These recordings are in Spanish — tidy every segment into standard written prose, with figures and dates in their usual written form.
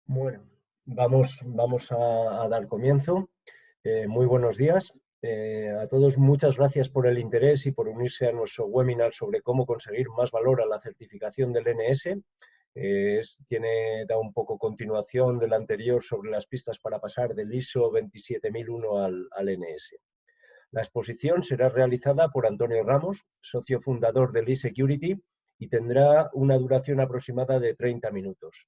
Bueno, vamos a dar comienzo. Muy buenos días. A todos, muchas gracias por el interés y por unirse a nuestro webinar sobre cómo conseguir más valor a la certificación del NS. Da un poco continuación del anterior sobre las pistas para pasar del ISO 27001 al NS. La exposición será realizada por Antonio Ramos, socio fundador del eSecurity, y tendrá una duración aproximada de 30 minutos.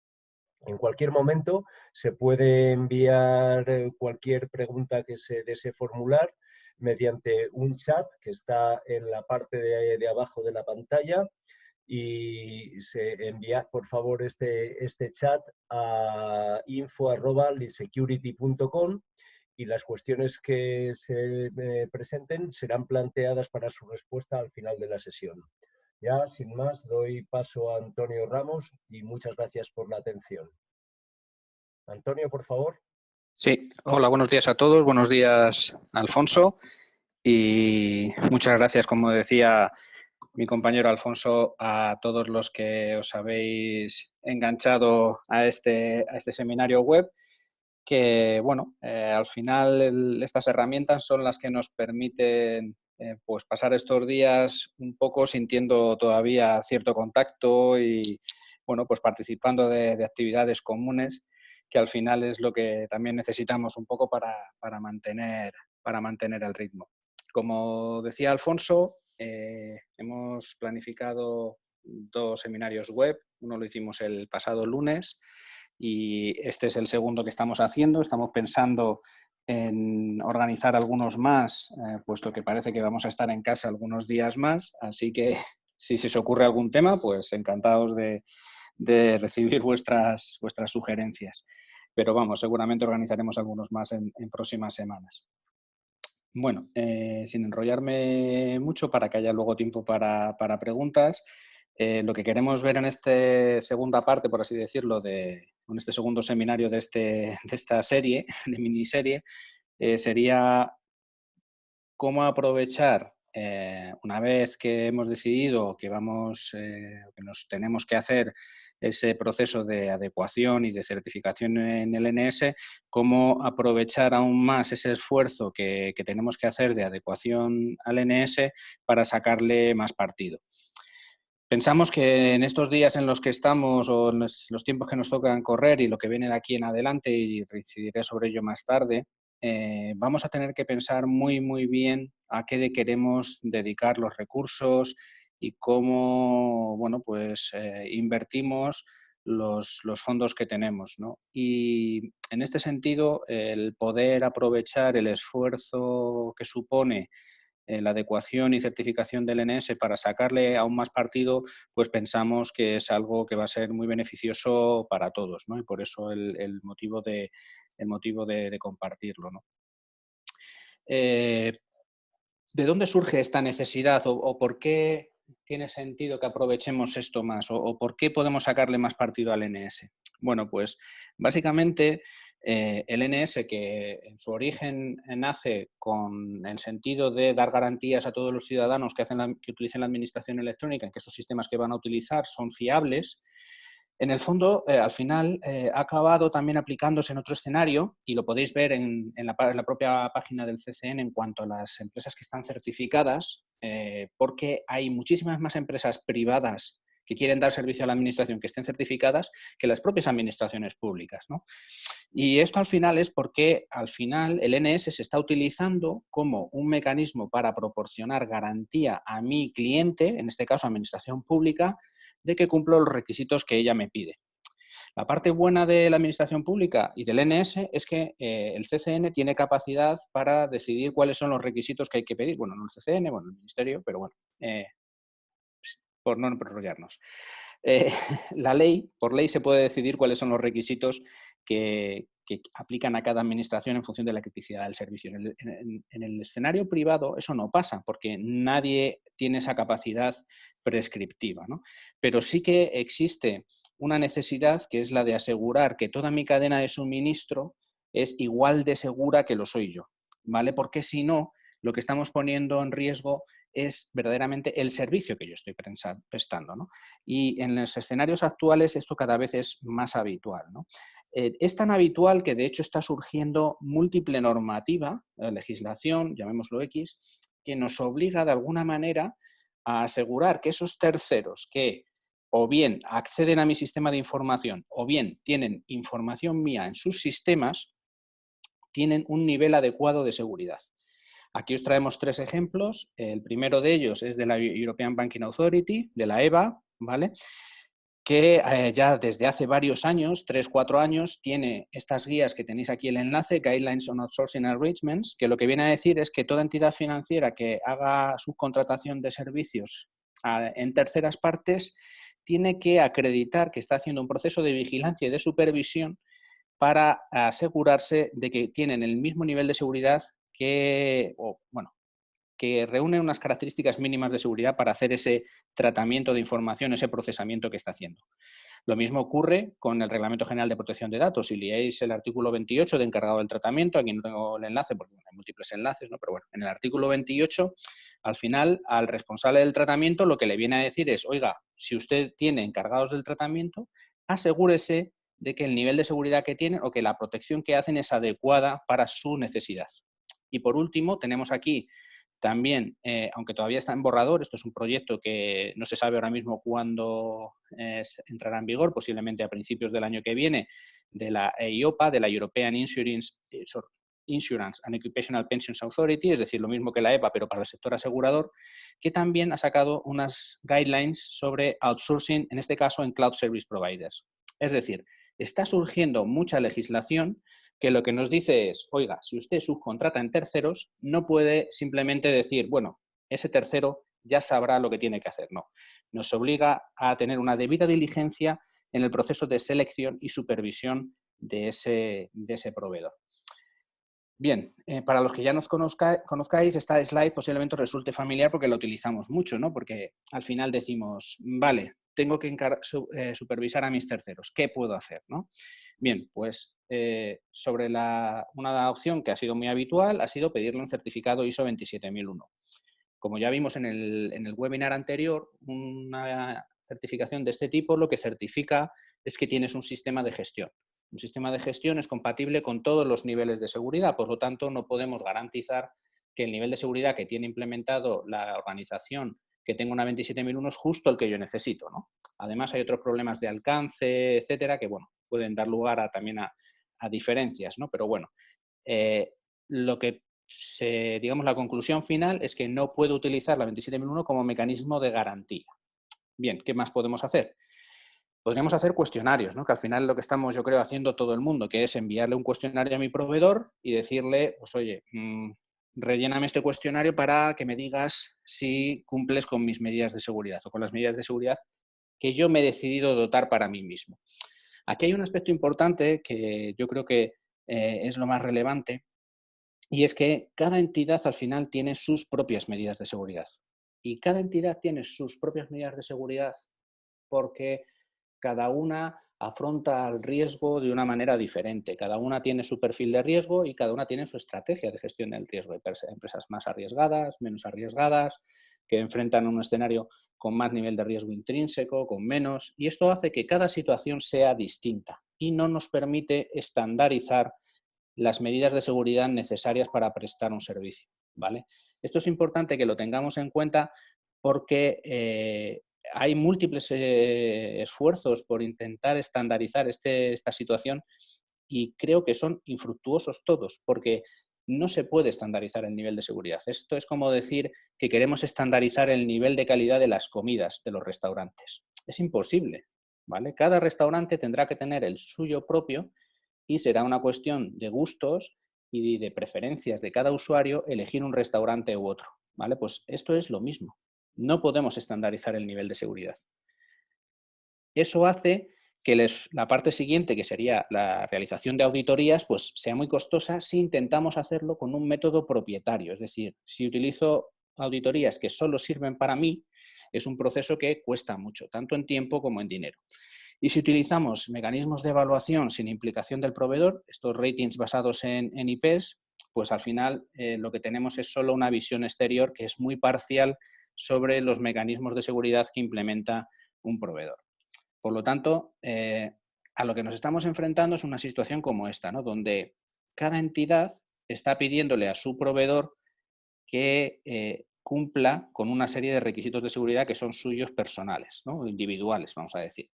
En cualquier momento se puede enviar cualquier pregunta que se desee formular mediante un chat que está en la parte de abajo de la pantalla, y enviad por favor este chat a info@lisecurity.com, y las cuestiones que se presenten serán planteadas para su respuesta al final de la sesión. Ya, sin más, doy paso a Antonio Ramos y muchas gracias por la atención. Antonio, por favor. Sí, hola, buenos días a todos, buenos días, Alfonso, y muchas gracias, como decía mi compañero Alfonso, a todos los que os habéis enganchado a este seminario web, que, bueno, al final estas herramientas son las que nos permiten pues pasar estos días un poco sintiendo todavía cierto contacto y, bueno, pues participando de actividades comunes, que al final es lo que también necesitamos un poco para mantener el ritmo. Como decía Alfonso, hemos planificado 2 seminarios web. Uno lo hicimos el pasado lunes y este es el segundo que estamos haciendo. Estamos pensando en organizar algunos más, puesto que parece que vamos a estar en casa algunos días más. Así que si se os ocurre algún tema, pues encantados de recibir vuestras sugerencias. Pero vamos, seguramente organizaremos algunos más en próximas semanas. Bueno, sin enrollarme mucho para que haya luego tiempo para preguntas, lo que queremos ver en esta segunda parte, por así decirlo, en este segundo seminario de esta serie, de miniserie, sería cómo aprovechar, una vez que hemos decidido que que nos tenemos que hacer ese proceso de adecuación y de certificación en el NS, cómo aprovechar aún más ese esfuerzo que tenemos que hacer de adecuación al NS para sacarle más partido. Pensamos que en estos días en los que estamos o en los tiempos que nos tocan correr y lo que viene de aquí en adelante, y incidiré sobre ello más tarde, vamos a tener que pensar muy, muy bien a qué queremos dedicar los recursos y cómo, bueno, pues, invertimos los fondos que tenemos, ¿no? Y en este sentido, el poder aprovechar el esfuerzo que supone la adecuación y certificación del NS para sacarle aún más partido, pues pensamos que es algo que va a ser muy beneficioso para todos, ¿no? Y por eso el motivo de compartirlo, ¿no? ¿De dónde surge esta necesidad o por qué tiene sentido que aprovechemos esto más o por qué podemos sacarle más partido al NS? Bueno, pues básicamente el NS, que en su origen nace con el sentido de dar garantías a todos los ciudadanos que utilicen la administración electrónica, en que esos sistemas que van a utilizar son fiables. En el fondo, al final, ha acabado también aplicándose en otro escenario, y lo podéis ver en la propia página del CCN en cuanto a las empresas que están certificadas, porque hay muchísimas más empresas privadas que quieren dar servicio a la administración que estén certificadas que las propias administraciones públicas, ¿no? Y esto al final es porque al final el NS se está utilizando como un mecanismo para proporcionar garantía a mi cliente, en este caso administración pública, de que cumplo los requisitos que ella me pide. La parte buena de la administración pública y del NS es que el CCN tiene capacidad para decidir cuáles son los requisitos que hay que pedir. Bueno, no el CCN, bueno, el Ministerio, pero bueno, por no enrollarnos. Eh, por ley se puede decidir cuáles son los requisitos que aplican a cada administración en función de la criticidad del servicio. En el escenario privado eso no pasa porque nadie tiene esa capacidad prescriptiva, ¿no? Pero sí que existe una necesidad que es la de asegurar que toda mi cadena de suministro es igual de segura que lo soy yo, ¿vale? Porque si no, lo que estamos poniendo en riesgo es verdaderamente el servicio que yo estoy prestando, ¿no? Y en los escenarios actuales esto cada vez es más habitual, ¿no? Es tan habitual que de hecho está surgiendo múltiple normativa, legislación, llamémoslo X, que nos obliga de alguna manera a asegurar que esos terceros que o bien acceden a mi sistema de información o bien tienen información mía en sus sistemas, tienen un nivel adecuado de seguridad. Aquí os traemos 3 ejemplos. El primero de ellos es de la European Banking Authority, de la EBA, ¿vale? Que ya desde hace varios años, 3-4 años, tiene estas guías que tenéis aquí el enlace, Guidelines on Outsourcing Arrangements, que lo que viene a decir es que toda entidad financiera que haga subcontratación de servicios en terceras partes tiene que acreditar que está haciendo un proceso de vigilancia y de supervisión para asegurarse de que tienen el mismo nivel de seguridad que reúne unas características mínimas de seguridad para hacer ese tratamiento de información, ese procesamiento que está haciendo. Lo mismo ocurre con el Reglamento General de Protección de Datos. Si leéis el artículo 28 de encargado del tratamiento, aquí no tengo el enlace porque hay múltiples enlaces, ¿no? Pero bueno, en el artículo 28, al final, al responsable del tratamiento lo que le viene a decir es, oiga, si usted tiene encargados del tratamiento, asegúrese de que el nivel de seguridad que tienen o que la protección que hacen es adecuada para su necesidad. Y por último, tenemos aquí también, aunque todavía está en borrador, esto es un proyecto que no se sabe ahora mismo cuándo entrará en vigor, posiblemente a principios del año que viene, de la EIOPA, de la European Insurance and Occupational Pensions Authority, es decir, lo mismo que la EPA, pero para el sector asegurador, que también ha sacado unas guidelines sobre outsourcing, en este caso en cloud service providers. Es decir, está surgiendo mucha legislación que lo que nos dice es, oiga, si usted subcontrata en terceros, no puede simplemente decir, bueno, ese tercero ya sabrá lo que tiene que hacer. No, nos obliga a tener una debida diligencia en el proceso de selección y supervisión de ese proveedor. Bien, para los que ya nos conozcáis, esta slide posiblemente os resulte familiar porque la utilizamos mucho, ¿no? Porque al final decimos, vale, tengo que supervisar a mis terceros, ¿qué puedo hacer, ¿no? Bien, pues sobre una opción que ha sido muy habitual ha sido pedirle un certificado ISO 27001. Como ya vimos en el webinar anterior, una certificación de este tipo lo que certifica es que tienes un sistema de gestión. Un sistema de gestión es compatible con todos los niveles de seguridad, por lo tanto no podemos garantizar que el nivel de seguridad que tiene implementado la organización que tenga una 27001 es justo el que yo necesito, ¿no? Además hay otros problemas de alcance, etcétera, que bueno, pueden dar lugar también a diferencias, ¿no? Pero bueno, lo que digamos la conclusión final es que no puedo utilizar la 27001 como mecanismo de garantía. Bien, ¿qué más podemos hacer? Podríamos hacer cuestionarios, ¿no? Que al final es lo que estamos, yo creo, haciendo todo el mundo, que es enviarle un cuestionario a mi proveedor y decirle, pues oye, relléname este cuestionario para que me digas si cumples con mis medidas de seguridad o con las medidas de seguridad que yo me he decidido dotar para mí mismo. Aquí hay un aspecto importante que yo creo que es lo más relevante y es que cada entidad al final tiene sus propias medidas de seguridad. Y cada entidad tiene sus propias medidas de seguridad porque cada una afronta el riesgo de una manera diferente. Cada una tiene su perfil de riesgo y cada una tiene su estrategia de gestión del riesgo. Hay empresas más arriesgadas, menos arriesgadas, que enfrentan un escenario con más nivel de riesgo intrínseco, con menos. Y esto hace que cada situación sea distinta y no nos permite estandarizar las medidas de seguridad necesarias para prestar un servicio, ¿vale? Esto es importante que lo tengamos en cuenta porque hay múltiples esfuerzos por intentar estandarizar esta situación y creo que son infructuosos todos, porque no se puede estandarizar el nivel de seguridad. Esto es como decir que queremos estandarizar el nivel de calidad de las comidas de los restaurantes. Es imposible, ¿vale? Cada restaurante tendrá que tener el suyo propio y será una cuestión de gustos y de preferencias de cada usuario elegir un restaurante u otro, ¿vale? Pues esto es lo mismo. No podemos estandarizar el nivel de seguridad. Eso hace que la parte siguiente, que sería la realización de auditorías, pues sea muy costosa si intentamos hacerlo con un método propietario. Es decir, si utilizo auditorías que solo sirven para mí, es un proceso que cuesta mucho, tanto en tiempo como en dinero. Y si utilizamos mecanismos de evaluación sin implicación del proveedor, estos ratings basados en IPs, pues al final lo que tenemos es solo una visión exterior que es muy parcial sobre los mecanismos de seguridad que implementa un proveedor. Por lo tanto, a lo que nos estamos enfrentando es una situación como esta, ¿no? Donde cada entidad está pidiéndole a su proveedor que cumpla con una serie de requisitos de seguridad que son suyos personales, ¿no? Individuales, vamos a decir.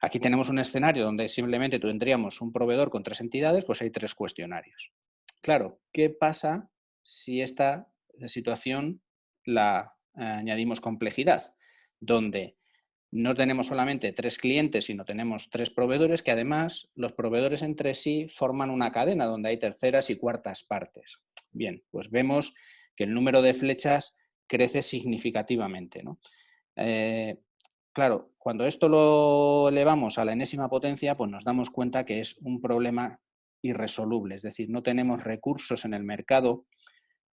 Aquí tenemos un escenario donde simplemente tendríamos un proveedor con 3 entidades, pues hay 3 cuestionarios. Claro, ¿qué pasa si esta situación la añadimos complejidad? Donde no tenemos solamente 3 clientes, sino tenemos 3 proveedores que además los proveedores entre sí forman una cadena donde hay terceras y cuartas partes. Bien, pues vemos que el número de flechas crece significativamente, ¿no? Claro, cuando esto lo elevamos a la enésima potencia, pues nos damos cuenta que es un problema irresoluble, es decir, no tenemos recursos en el mercado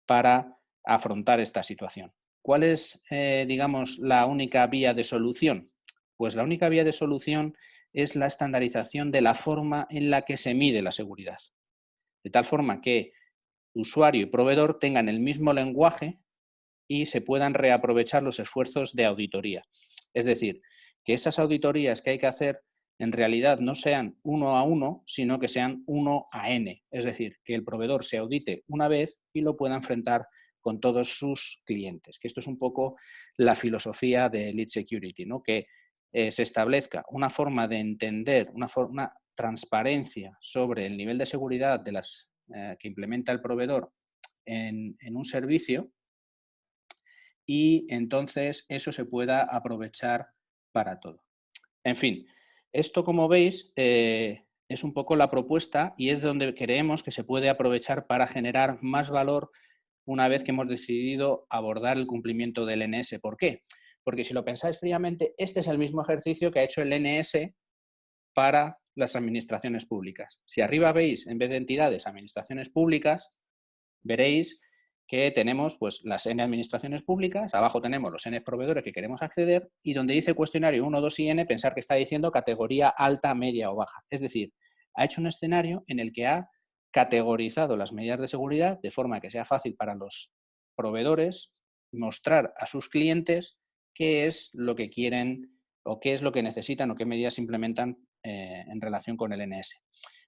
para afrontar esta situación. ¿Cuál es, digamos, la única vía de solución? Pues la única vía de solución es la estandarización de la forma en la que se mide la seguridad. De tal forma que usuario y proveedor tengan el mismo lenguaje y se puedan reaprovechar los esfuerzos de auditoría. Es decir, que esas auditorías que hay que hacer en realidad no sean 1 a 1, sino que sean 1 a n. Es decir, que el proveedor se audite una vez y lo pueda enfrentar con todos sus clientes. Que esto es un poco la filosofía de Lead Security, ¿no? Que se establezca una forma de entender, una transparencia sobre el nivel de seguridad de las, que implementa el proveedor en un servicio, y entonces eso se pueda aprovechar para todo. En fin, esto, como veis, es un poco la propuesta y es donde creemos que se puede aprovechar para generar más valor una vez que hemos decidido abordar el cumplimiento del NS. ¿Por qué? Porque si lo pensáis fríamente, este es el mismo ejercicio que ha hecho el NS para las administraciones públicas. Si arriba veis, en vez de entidades, administraciones públicas, veréis que tenemos pues, las N administraciones públicas, abajo tenemos los N proveedores que queremos acceder y donde dice cuestionario 1, 2 y N, pensar que está diciendo categoría alta, media o baja. Es decir, ha hecho un escenario en el que ha categorizado las medidas de seguridad de forma que sea fácil para los proveedores mostrar a sus clientes qué es lo que quieren o qué es lo que necesitan o qué medidas implementan en relación con el NS.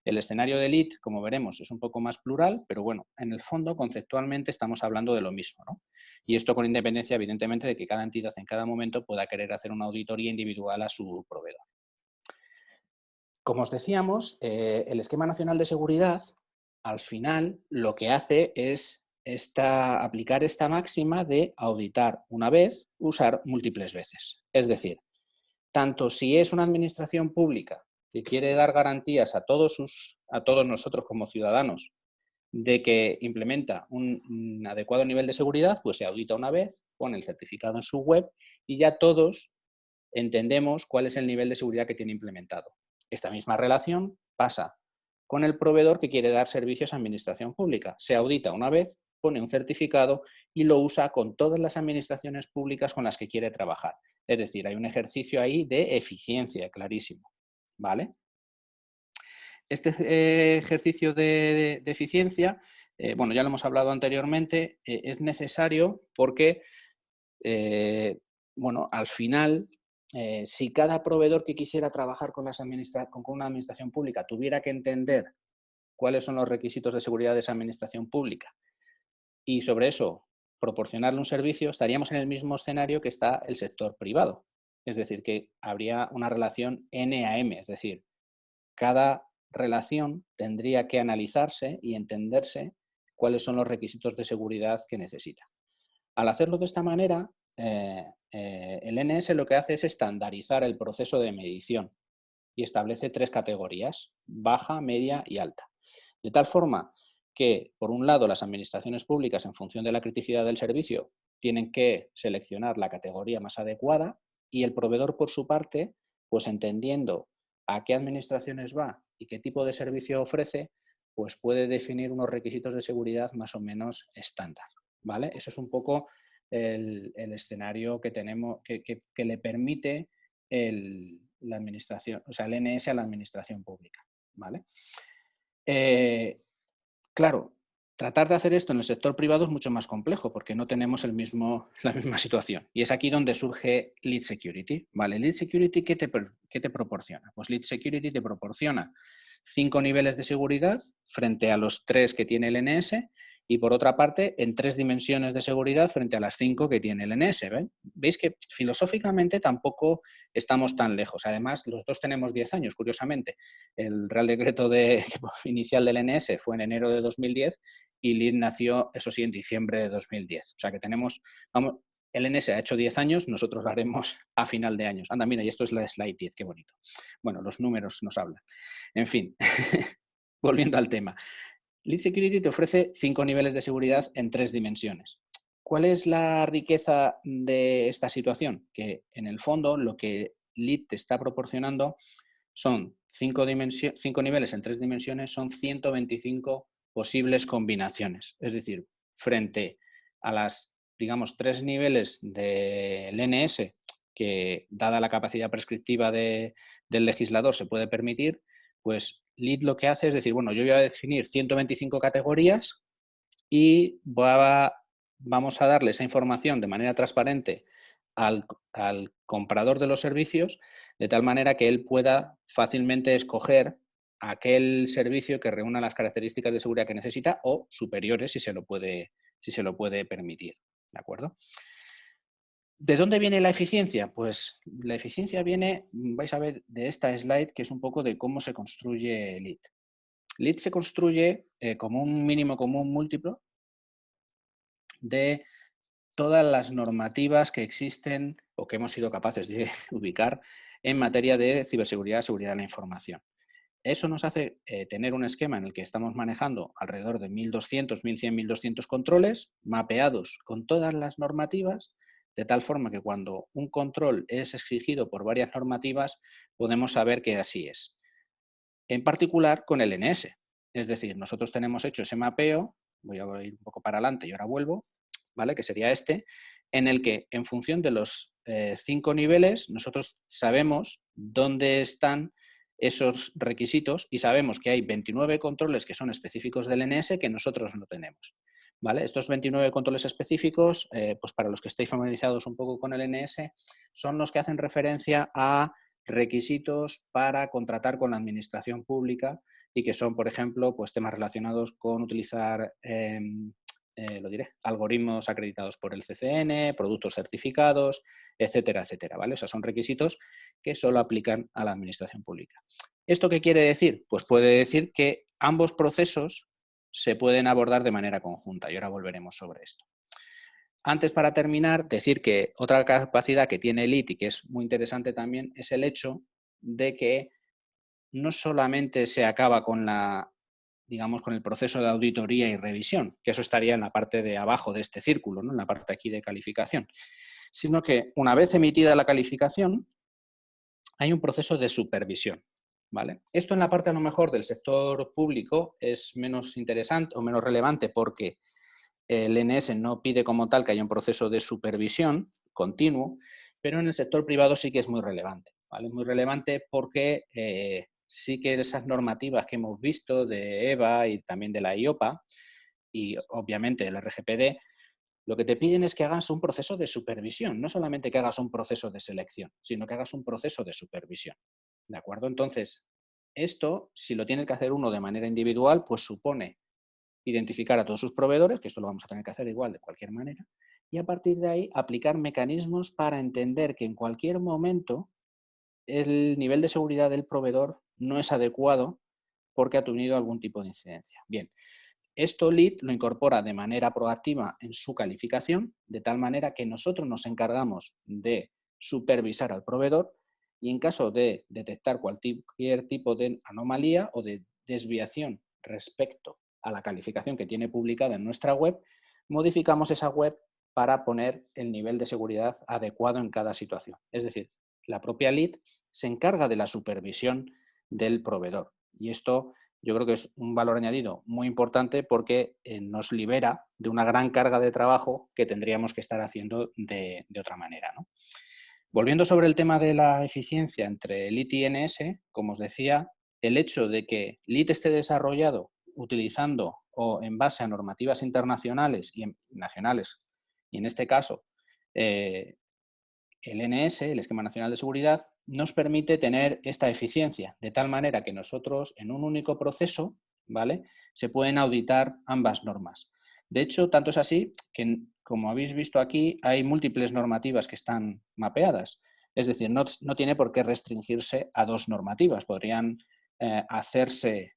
El escenario de Lead, como veremos, es un poco más plural, pero bueno, en el fondo, conceptualmente, estamos hablando de lo mismo, ¿no? Y esto con independencia, evidentemente, de que cada entidad en cada momento pueda querer hacer una auditoría individual a su proveedor. Como os decíamos, el Esquema Nacional de Seguridad, al final, lo que hace es aplicar esta máxima de auditar una vez, usar múltiples veces. Es decir, tanto si es una administración pública que quiere dar garantías a todos nosotros como ciudadanos de que implementa un adecuado nivel de seguridad, pues se audita una vez, pone el certificado en su web y ya todos entendemos cuál es el nivel de seguridad que tiene implementado. Esta misma relación pasa con el proveedor que quiere dar servicios a administración pública. Se audita una vez, pone un certificado y lo usa con todas las administraciones públicas con las que quiere trabajar. Es decir, hay un ejercicio ahí de eficiencia clarísimo, ¿vale? Este ejercicio de eficiencia, bueno, ya lo hemos hablado anteriormente, es necesario porque, bueno, al final, si cada proveedor que quisiera trabajar con una administración pública tuviera que entender cuáles son los requisitos de seguridad de esa administración pública y sobre eso proporcionarle un servicio, estaríamos en el mismo escenario que está el sector privado. Es decir, que habría una relación N a M, es decir, cada relación tendría que analizarse y entenderse cuáles son los requisitos de seguridad que necesita. Al hacerlo de esta manera, el NS lo que hace es estandarizar el proceso de medición y establece 3 categorías, baja, media y alta. De tal forma que, por un lado, las administraciones públicas, en función de la criticidad del servicio, tienen que seleccionar la categoría más adecuada y el proveedor, por su parte, pues entendiendo a qué administraciones va y qué tipo de servicio ofrece, pues puede definir unos requisitos de seguridad más o menos estándar, ¿vale? Eso es un poco el escenario que tenemos, que le permite la administración, o sea, el NS a la administración pública, ¿vale? Claro, Tratar de hacer esto en el sector privado es mucho más complejo porque no tenemos la misma situación. Y es aquí donde surge Lead Security. ¿Vale? Lead Security, ¿qué te proporciona? Pues Lead Security te proporciona 5 niveles de seguridad frente a los 3 que tiene el NS y, por otra parte, en 3 dimensiones de seguridad frente a las 5 que tiene el NS. ¿Ven? Veis que filosóficamente tampoco estamos tan lejos. Además, los dos tenemos 10 años, curiosamente. El Real Decreto inicial del NS fue en enero de 2010 y Lead nació, eso sí, en diciembre de 2010. O sea que tenemos, vamos, el NS ha hecho 10 años, nosotros lo haremos a final de años. Anda, mira, y esto es la slide 10, qué bonito. Bueno, los números nos hablan. En fin, volviendo al tema. Lead Security te ofrece 5 niveles de seguridad en 3 dimensiones. ¿Cuál es la riqueza de esta situación? Que en el fondo lo que Lead te está proporcionando son 5 niveles en 3 dimensiones, son 125 posibles combinaciones. Es decir, frente a las, digamos, 3 niveles del NS que, dada la capacidad prescriptiva del legislador, se puede permitir, pues Lead lo que hace es decir, bueno, yo voy a definir 125 categorías y vamos a darle esa información de manera transparente al comprador de los servicios, de tal manera que él pueda fácilmente escoger aquel servicio que reúna las características de seguridad que necesita o superiores si se lo puede permitir. ¿De acuerdo? ¿De dónde viene la eficiencia? Pues la eficiencia viene, vais a ver, de esta slide, que es un poco de cómo se construye Lead. Lead se construye como un mínimo común múltiplo de todas las normativas que existen o que hemos sido capaces de ubicar en materia de ciberseguridad, seguridad de la información. Eso nos hace tener un esquema en el que estamos manejando alrededor de 1.200, 1.100, 1.200 controles mapeados con todas las normativas, de tal forma que cuando un control es exigido por varias normativas, podemos saber que así es. En particular con el NS. Es decir, nosotros tenemos hecho ese mapeo, voy a ir un poco para adelante y ahora vuelvo, ¿vale? Que sería este, en el que en función de los 5 niveles nosotros sabemos dónde están esos requisitos y sabemos que hay 29 controles que son específicos del NS que nosotros no tenemos. ¿Vale? Estos 29 controles específicos, pues para los que estéis familiarizados un poco con el NS, son los que hacen referencia a requisitos para contratar con la administración pública y que son, por ejemplo, pues temas relacionados con utilizar algoritmos acreditados por el CCN, productos certificados, etcétera, etcétera, ¿vale? O sea, son requisitos que solo aplican a la administración pública. ¿Esto qué quiere decir? Pues puede decir que ambos procesos se pueden abordar de manera conjunta y ahora volveremos sobre esto. Antes, para terminar, decir que otra capacidad que tiene Lead y que es muy interesante también es el hecho de que no solamente se acaba con con el proceso de auditoría y revisión, que eso estaría en la parte de abajo de este círculo, ¿no? En la parte aquí de calificación, sino que una vez emitida la calificación, hay un proceso de supervisión. ¿Vale? Esto en la parte a lo mejor del sector público es menos interesante o menos relevante porque el NS no pide como tal que haya un proceso de supervisión continuo, pero en el sector privado sí que es muy relevante. ¿Vale? Muy relevante porque sí que esas normativas que hemos visto de EVA y también de la IOPA y obviamente el RGPD, lo que te piden es que hagas un proceso de supervisión, no solamente que hagas un proceso de selección, sino que hagas un proceso de supervisión. ¿De acuerdo? Entonces, esto, si lo tiene que hacer uno de manera individual, pues supone identificar a todos sus proveedores, que esto lo vamos a tener que hacer igual de cualquier manera, y a partir de ahí aplicar mecanismos para entender que en cualquier momento el nivel de seguridad del proveedor no es adecuado porque ha tenido algún tipo de incidencia. Bien, esto Lead lo incorpora de manera proactiva en su calificación, de tal manera que nosotros nos encargamos de supervisar al proveedor y en caso de detectar cualquier tipo de anomalía o de desviación respecto a la calificación que tiene publicada en nuestra web, modificamos esa web para poner el nivel de seguridad adecuado en cada situación. Es decir, la propia Lead se encarga de la supervisión del proveedor. Y esto yo creo que es un valor añadido muy importante porque nos libera de una gran carga de trabajo que tendríamos que estar haciendo de otra manera, ¿no? Volviendo sobre el tema de la eficiencia entre Lead y NS, como os decía, el hecho de que Lead esté desarrollado utilizando o en base a normativas internacionales y nacionales, y en este caso el NS, el Esquema Nacional de Seguridad, nos permite tener esta eficiencia, de tal manera que nosotros en un único proceso, ¿vale?, se pueden auditar ambas normas. De hecho, tanto es así que, como habéis visto aquí, hay múltiples normativas que están mapeadas. Es decir, no tiene por qué restringirse a dos normativas. Podrían hacerse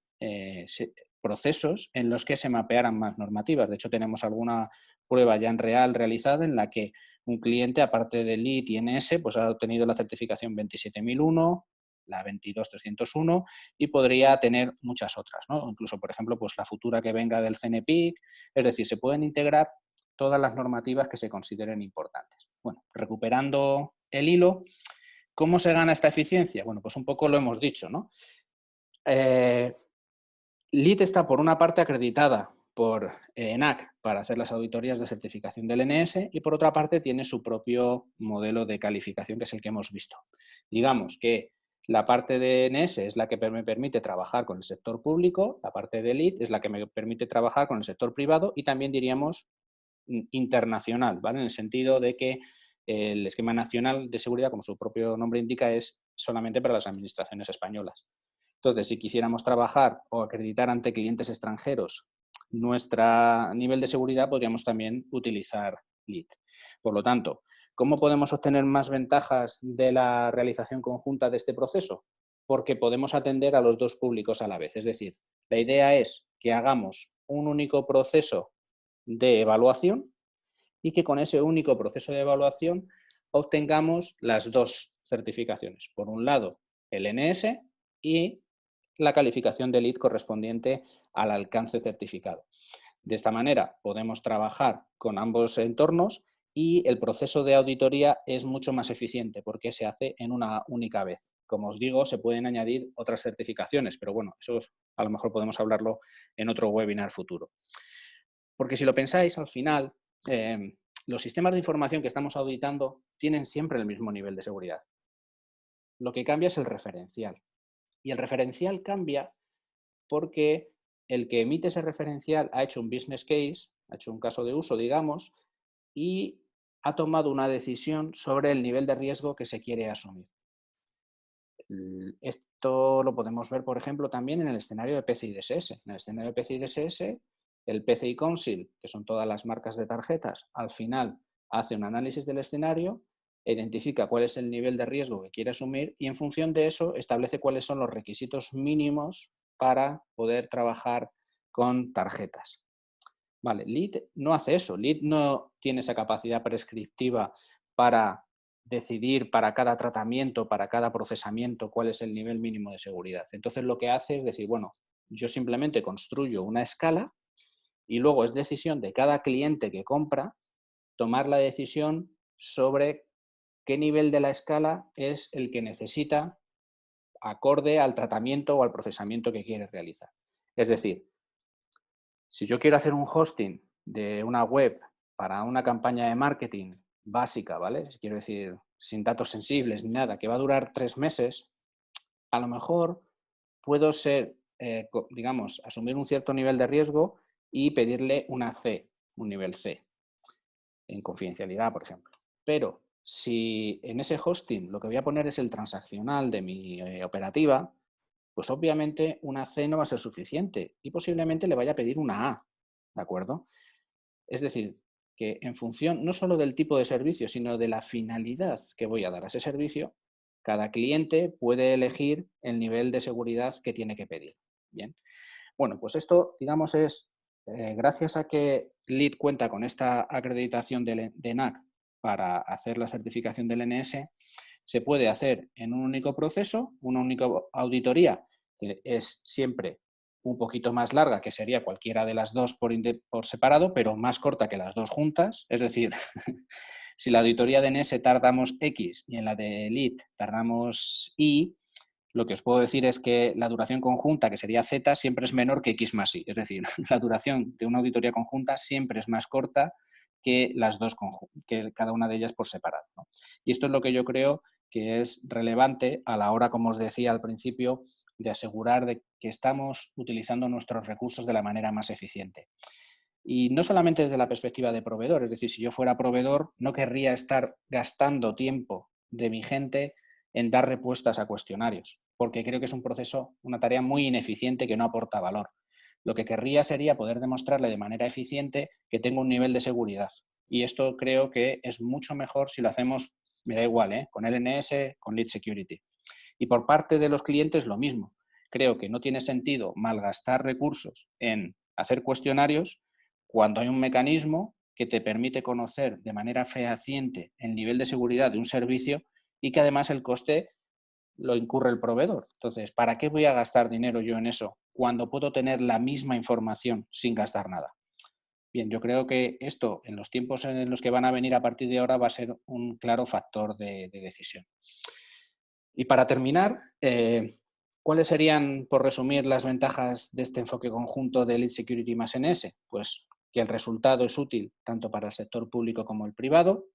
procesos en los que se mapearan más normativas. De hecho, tenemos alguna prueba ya en real realizada en la que un cliente, aparte de LEED y NS, pues ha obtenido la certificación 27001, la 22301 y podría tener muchas otras, ¿no? Incluso, por ejemplo, pues la futura que venga del CNPIC. Es decir, se pueden integrar todas las normativas que se consideren importantes. Bueno, recuperando el hilo, ¿cómo se gana esta eficiencia? Bueno, pues un poco lo hemos dicho, ¿no? LEED está, por una parte, acreditada por ENAC para hacer las auditorías de certificación del NS y, por otra parte, tiene su propio modelo de calificación, que es el que hemos visto. Digamos que la parte de NS es la que me permite trabajar con el sector público, la parte de LEED es la que me permite trabajar con el sector privado y también, diríamos, internacional, ¿vale? En el sentido de que el Esquema Nacional de Seguridad, como su propio nombre indica, es solamente para las administraciones españolas. Entonces, si quisiéramos trabajar o acreditar ante clientes extranjeros nuestro nivel de seguridad, podríamos también utilizar LEED. Por lo tanto, ¿cómo podemos obtener más ventajas de la realización conjunta de este proceso? Porque podemos atender a los dos públicos a la vez. Es decir, la idea es que hagamos un único proceso de evaluación y que con ese único proceso de evaluación obtengamos las dos certificaciones. Por un lado, el NS y la calificación de LEED correspondiente al alcance certificado. De esta manera podemos trabajar con ambos entornos y el proceso de auditoría es mucho más eficiente porque se hace en una única vez. Como os digo, se pueden añadir otras certificaciones, pero bueno, eso a lo mejor podemos hablarlo en otro webinar futuro. Porque si lo pensáis, al final, los sistemas de información que estamos auditando tienen siempre el mismo nivel de seguridad. Lo que cambia es el referencial. Y el referencial cambia porque el que emite ese referencial ha hecho un business case, ha hecho un caso de uso, digamos, y ha tomado una decisión sobre el nivel de riesgo que se quiere asumir. Esto lo podemos ver, por ejemplo, también en el escenario de PCI DSS. En el escenario de PCI DSS, el PCI Council, que son todas las marcas de tarjetas, al final hace un análisis del escenario, identifica cuál es el nivel de riesgo que quiere asumir y en función de eso establece cuáles son los requisitos mínimos para poder trabajar con tarjetas. Vale, LEED no hace eso. LEED no tiene esa capacidad prescriptiva para decidir para cada tratamiento, para cada procesamiento, cuál es el nivel mínimo de seguridad. Entonces lo que hace es decir, bueno, yo simplemente construyo una escala y luego es decisión de cada cliente que compra tomar la decisión sobre qué nivel de la escala es el que necesita acorde al tratamiento o al procesamiento que quiere realizar. Es decir, si yo quiero hacer un hosting de una web para una campaña de marketing básica, ¿vale? Quiero decir, sin datos sensibles ni nada, que va a durar 3 meses, a lo mejor puedo ser, digamos, asumir un cierto nivel de riesgo y pedirle una C, un nivel C, en confidencialidad, por ejemplo. Pero si en ese hosting lo que voy a poner es el transaccional de mi operativa, pues obviamente una C no va a ser suficiente y posiblemente le vaya a pedir una A, ¿de acuerdo? Es decir, que en función no solo del tipo de servicio, sino de la finalidad que voy a dar a ese servicio, cada cliente puede elegir el nivel de seguridad que tiene que pedir. Bien. Bueno, pues esto, digamos, es gracias a que LEED cuenta con esta acreditación de ENAC para hacer la certificación del NS, se puede hacer en un único proceso, una única auditoría, que es siempre un poquito más larga, que sería cualquiera de las dos por separado, pero más corta que las dos juntas. Es decir, si la auditoría de NS tardamos X y en la de LEED tardamos Y, lo que os puedo decir es que la duración conjunta, que sería Z, siempre es menor que X más Y. Es decir, la duración de una auditoría conjunta siempre es más corta que las dos que cada una de ellas por separado, ¿no? Y esto es lo que yo creo que es relevante a la hora, como os decía al principio, de asegurar de que estamos utilizando nuestros recursos de la manera más eficiente. Y no solamente desde la perspectiva de proveedor, es decir, si yo fuera proveedor, no querría estar gastando tiempo de mi gente en dar respuestas a cuestionarios, porque creo que es un proceso, una tarea muy ineficiente que no aporta valor. Lo que querría sería poder demostrarle de manera eficiente que tengo un nivel de seguridad. Y esto creo que es mucho mejor si lo hacemos, me da igual, con LNS, con Lead Security. Y por parte de los clientes lo mismo. Creo que no tiene sentido malgastar recursos en hacer cuestionarios cuando hay un mecanismo que te permite conocer de manera fehaciente el nivel de seguridad de un servicio y que además el coste lo incurre el proveedor. Entonces, ¿para qué voy a gastar dinero yo en eso cuando puedo tener la misma información sin gastar nada? Bien, yo creo que esto en los tiempos en los que van a venir a partir de ahora va a ser un claro factor de decisión. Y para terminar, ¿cuáles serían, por resumir, las ventajas de este enfoque conjunto de Lead Security más NS? Pues que el resultado es útil tanto para el sector público como el privado,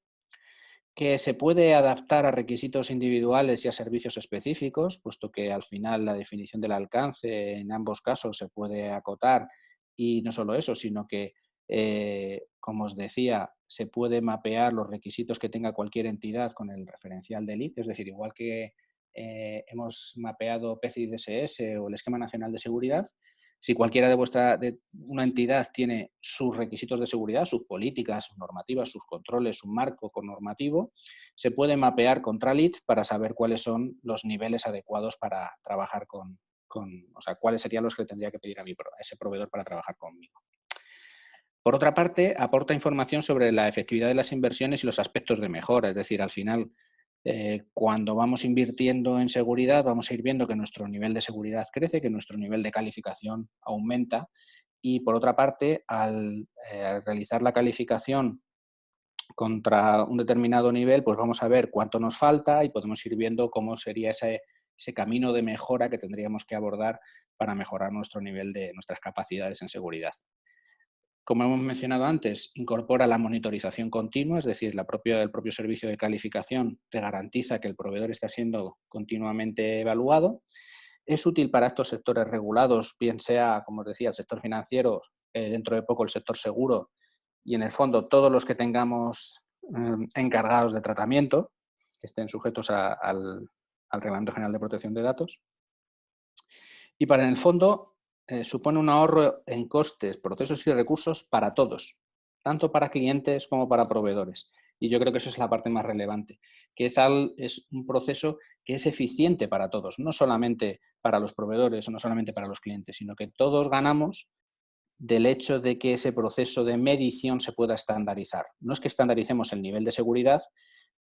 que se puede adaptar a requisitos individuales y a servicios específicos, puesto que al final la definición del alcance en ambos casos se puede acotar, y no solo eso, sino que, como os decía, se puede mapear los requisitos que tenga cualquier entidad con el referencial de LEED, es decir, igual que hemos mapeado PCI DSS o el Esquema Nacional de Seguridad. Si cualquiera de una entidad tiene sus requisitos de seguridad, sus políticas, sus normativas, sus controles, su marco normativo, se puede mapear contra LEED para saber cuáles son los niveles adecuados para trabajar o sea, cuáles serían los que tendría que pedir a ese proveedor para trabajar conmigo. Por otra parte, aporta información sobre la efectividad de las inversiones y los aspectos de mejora, es decir, al final, cuando vamos invirtiendo en seguridad, vamos a ir viendo que nuestro nivel de seguridad crece, que nuestro nivel de calificación aumenta y, por otra parte, al realizar la calificación contra un determinado nivel, pues vamos a ver cuánto nos falta y podemos ir viendo cómo sería ese camino de mejora que tendríamos que abordar para mejorar nuestro nivel de nuestras capacidades en seguridad. Como hemos mencionado antes, incorpora la monitorización continua, es decir, el propio servicio de calificación te garantiza que el proveedor está siendo continuamente evaluado. Es útil para estos sectores regulados, bien sea, como os decía, el sector financiero, dentro de poco el sector seguro y en el fondo todos los que tengamos encargados de tratamiento, que estén sujetos al Reglamento General de Protección de Datos. Y para en el fondo supone un ahorro en costes, procesos y recursos para todos, tanto para clientes como para proveedores. Y yo creo que eso es la parte más relevante, que es un proceso que es eficiente para todos, no solamente para los proveedores o no solamente para los clientes, sino que todos ganamos del hecho de que ese proceso de medición se pueda estandarizar. No es que estandaricemos el nivel de seguridad,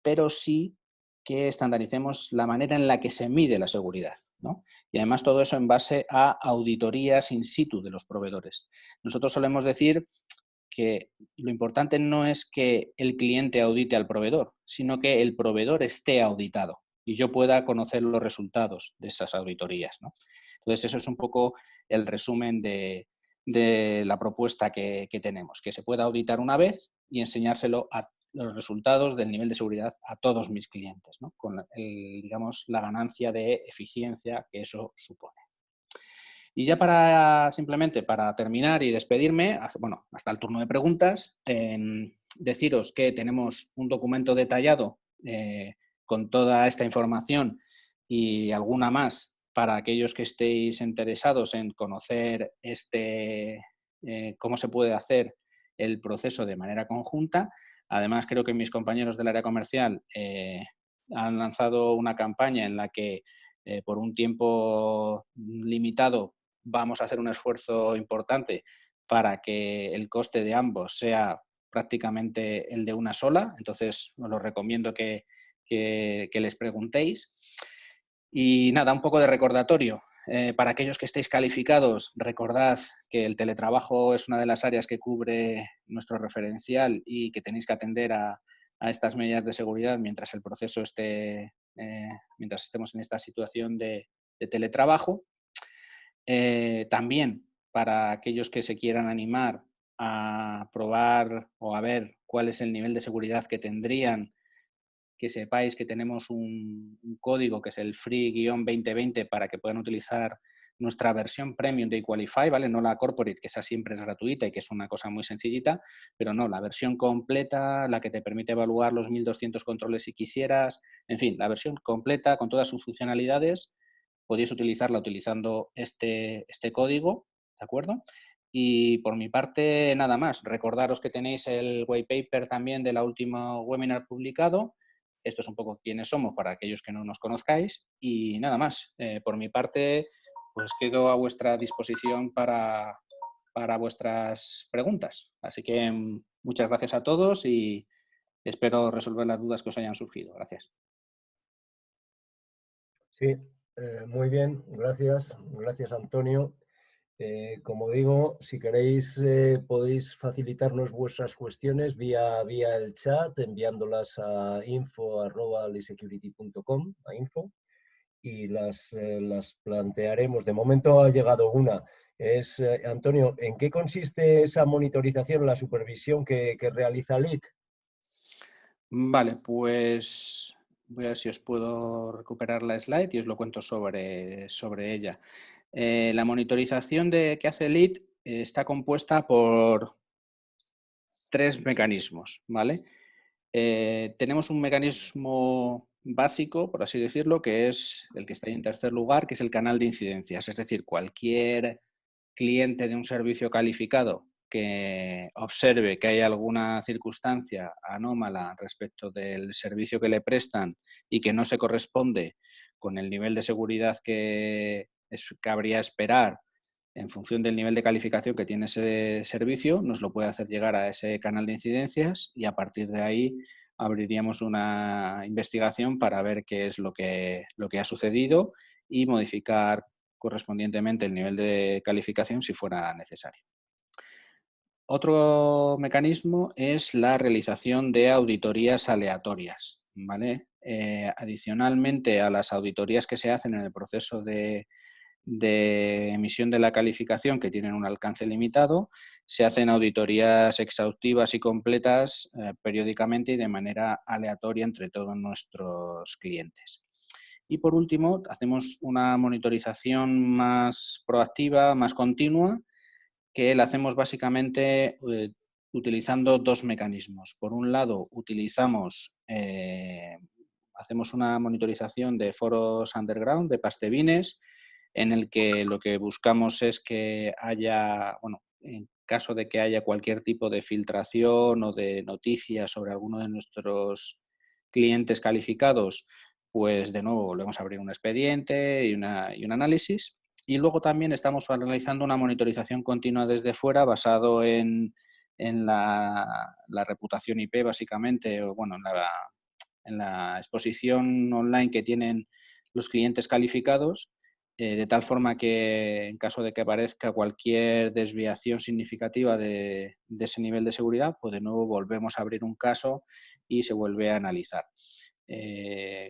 pero sí que estandaricemos la manera en la que se mide la seguridad, ¿no? Y además todo eso en base a auditorías in situ de los proveedores. Nosotros solemos decir que lo importante no es que el cliente audite al proveedor, sino que el proveedor esté auditado y yo pueda conocer los resultados de esas auditorías, ¿no? Entonces, eso es un poco el resumen de la propuesta que tenemos, que se pueda auditar una vez y enseñárselo a los resultados del nivel de seguridad a todos mis clientes, ¿no? Con digamos, la ganancia de eficiencia que eso supone. Y ya simplemente para terminar y despedirme, hasta el turno de preguntas, deciros que tenemos un documento detallado con toda esta información y alguna más para aquellos que estéis interesados en conocer cómo se puede hacer el proceso de manera conjunta. Además, creo que mis compañeros del área comercial han lanzado una campaña en la que por un tiempo limitado vamos a hacer un esfuerzo importante para que el coste de ambos sea prácticamente el de una sola. Entonces, os lo recomiendo que les preguntéis. Y nada, un poco de recordatorio. Para aquellos que estéis calificados, recordad que el teletrabajo es una de las áreas que cubre nuestro referencial y que tenéis que atender a estas medidas de seguridad mientras el proceso mientras estemos en esta situación de teletrabajo. También para aquellos que se quieran animar a probar o a ver cuál es el nivel de seguridad que tendrían que sepáis que tenemos un código que es el free-2020 para que puedan utilizar nuestra versión premium de eQualify, ¿vale? No la corporate, que esa siempre es gratuita y que es una cosa muy sencillita, pero no, la versión completa, la que te permite evaluar los 1200 controles si quisieras, en fin, la versión completa con todas sus funcionalidades, podéis utilizarla utilizando este código, ¿de acuerdo? Y por mi parte, nada más. Recordaros que tenéis el white paper también del último webinar publicado. Esto es un poco quiénes somos para aquellos que no nos conozcáis. Y nada más. Por mi parte, pues quedo a vuestra disposición para vuestras preguntas. Así que muchas gracias a todos y espero resolver las dudas que os hayan surgido. Gracias. Sí, muy bien, gracias. Gracias, Antonio. Como digo, si queréis podéis facilitarnos vuestras cuestiones vía el chat, enviándolas a info@lisecurity.com, a info, y las plantearemos. De momento ha llegado una. Antonio, ¿en qué consiste esa monitorización, la supervisión que realiza LIT? Vale, pues voy a ver si os puedo recuperar la slide y os lo cuento sobre ella. La monitorización que hace LIT está compuesta por 3 mecanismos, ¿vale? Tenemos un mecanismo básico, por así decirlo, que es el que está ahí en tercer lugar, que es el canal de incidencias. Es decir, cualquier cliente de un servicio calificado que observe que hay alguna circunstancia anómala respecto del servicio que le prestan y que no se corresponde con el nivel de seguridad que cabría esperar en función del nivel de calificación que tiene ese servicio, nos lo puede hacer llegar a ese canal de incidencias y a partir de ahí abriríamos una investigación para ver qué es lo que ha sucedido y modificar correspondientemente el nivel de calificación si fuera necesario. Otro mecanismo es la realización de auditorías aleatorias, ¿vale? Adicionalmente a las auditorías que se hacen en el proceso de emisión de la calificación, que tienen un alcance limitado, se hacen auditorías exhaustivas y completas periódicamente y de manera aleatoria entre todos nuestros clientes. Y por último, hacemos una monitorización más proactiva, más continua, que la hacemos básicamente utilizando 2 mecanismos. Por un lado, hacemos una monitorización de foros underground, de pastebines, en el que lo que buscamos es que haya, bueno, en caso de que haya cualquier tipo de filtración o de noticias sobre alguno de nuestros clientes calificados, pues de nuevo volvemos a abrir un expediente y un análisis. Y luego también estamos realizando una monitorización continua desde fuera basado en la reputación IP, básicamente, o bueno, en la exposición online que tienen los clientes calificados, de tal forma que en caso de que aparezca cualquier desviación significativa de ese nivel de seguridad, pues de nuevo volvemos a abrir un caso y se vuelve a analizar.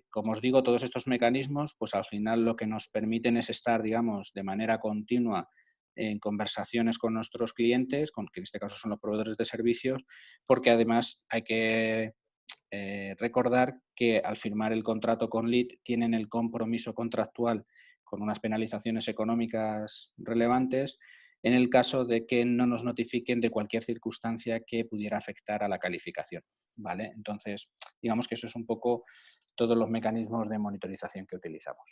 Como os digo, todos estos mecanismos, pues al final lo que nos permiten es estar, digamos, de manera continua en conversaciones con nuestros clientes, que en este caso son los proveedores de servicios, porque además hay que recordar que al firmar el contrato con LIT tienen el compromiso contractual con unas penalizaciones económicas relevantes en el caso de que no nos notifiquen de cualquier circunstancia que pudiera afectar a la calificación, ¿vale? Entonces, digamos que eso es un poco todos los mecanismos de monitorización que utilizamos.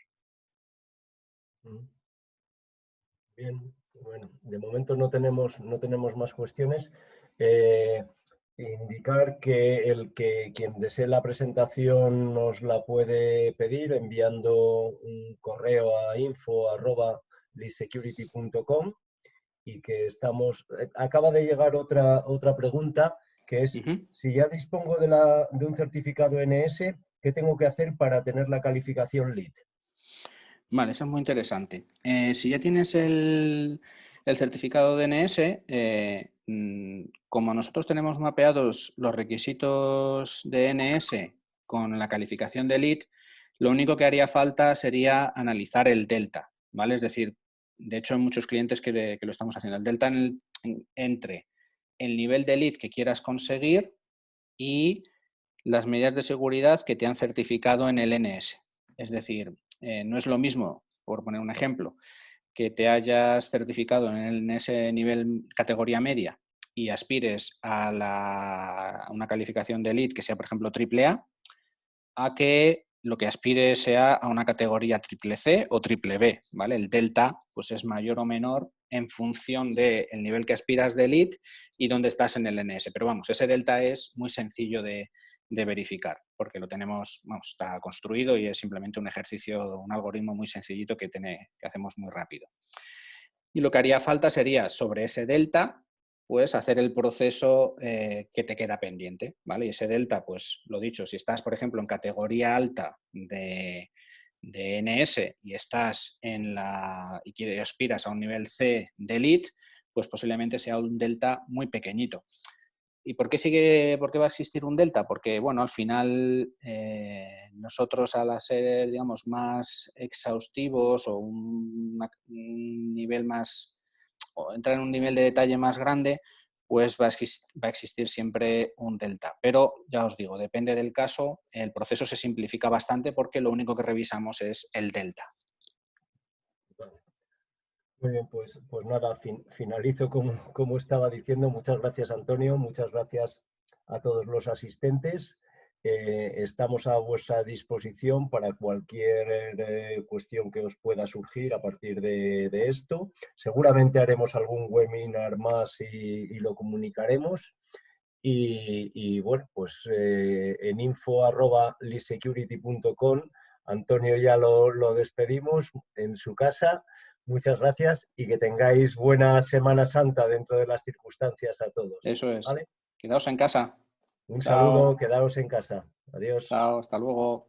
Bien, bueno, de momento no tenemos más cuestiones. Indicar que quien desee la presentación nos la puede pedir enviando un correo a info@lisecurity.com y que estamos. Acaba de llegar otra pregunta que es: si ya dispongo de un certificado NS, ¿qué tengo que hacer para tener la calificación LEED? Vale, eso es muy interesante. Si ya tienes el certificado DNS, como nosotros tenemos mapeados los requisitos de DNS con la calificación de LEED, lo único que haría falta sería analizar el delta, ¿vale? Es decir, de hecho hay muchos clientes que lo estamos haciendo. El delta entre el nivel de LEED que quieras conseguir y las medidas de seguridad que te han certificado en el NS. Es decir, no es lo mismo, por poner un ejemplo, que te hayas certificado en ese nivel categoría media y aspires a una calificación de elite que sea, por ejemplo, AAA, a que lo que aspire sea a una categoría triple C o triple B, ¿vale? El delta pues es mayor o menor en función del nivel que aspiras de elite y dónde estás en el NS. Pero vamos, ese delta es muy sencillo de verificar, porque lo tenemos, vamos, está construido y es simplemente un ejercicio, un algoritmo muy sencillito que hacemos muy rápido. Y lo que haría falta sería, sobre ese delta, pues hacer el proceso que te queda pendiente, ¿vale? Y ese delta, pues lo dicho, si estás, por ejemplo, en categoría alta de NS y estás y aspiras a un nivel C de elite, pues posiblemente sea un delta muy pequeñito. ¿Y por qué va a existir un delta? Porque, bueno, al final nosotros, al ser, digamos, más exhaustivos o un nivel más, o entrar en un nivel de detalle más grande, pues va a existir siempre un delta. Pero ya os digo, depende del caso, el proceso se simplifica bastante porque lo único que revisamos es el delta. Muy bien, pues nada, finalizo como estaba diciendo. Muchas gracias, Antonio, muchas gracias a todos los asistentes. Estamos a vuestra disposición para cualquier cuestión que os pueda surgir a partir de esto. Seguramente haremos algún webinar más y lo comunicaremos. Y bueno, pues en info@lisecurity.com Antonio ya lo despedimos en su casa. Muchas gracias y que tengáis buena Semana Santa dentro de las circunstancias a todos. Eso es. ¿Vale? Quedaos en casa. Un Chao. saludo, quedaos en casa. Adiós. Chao, hasta luego.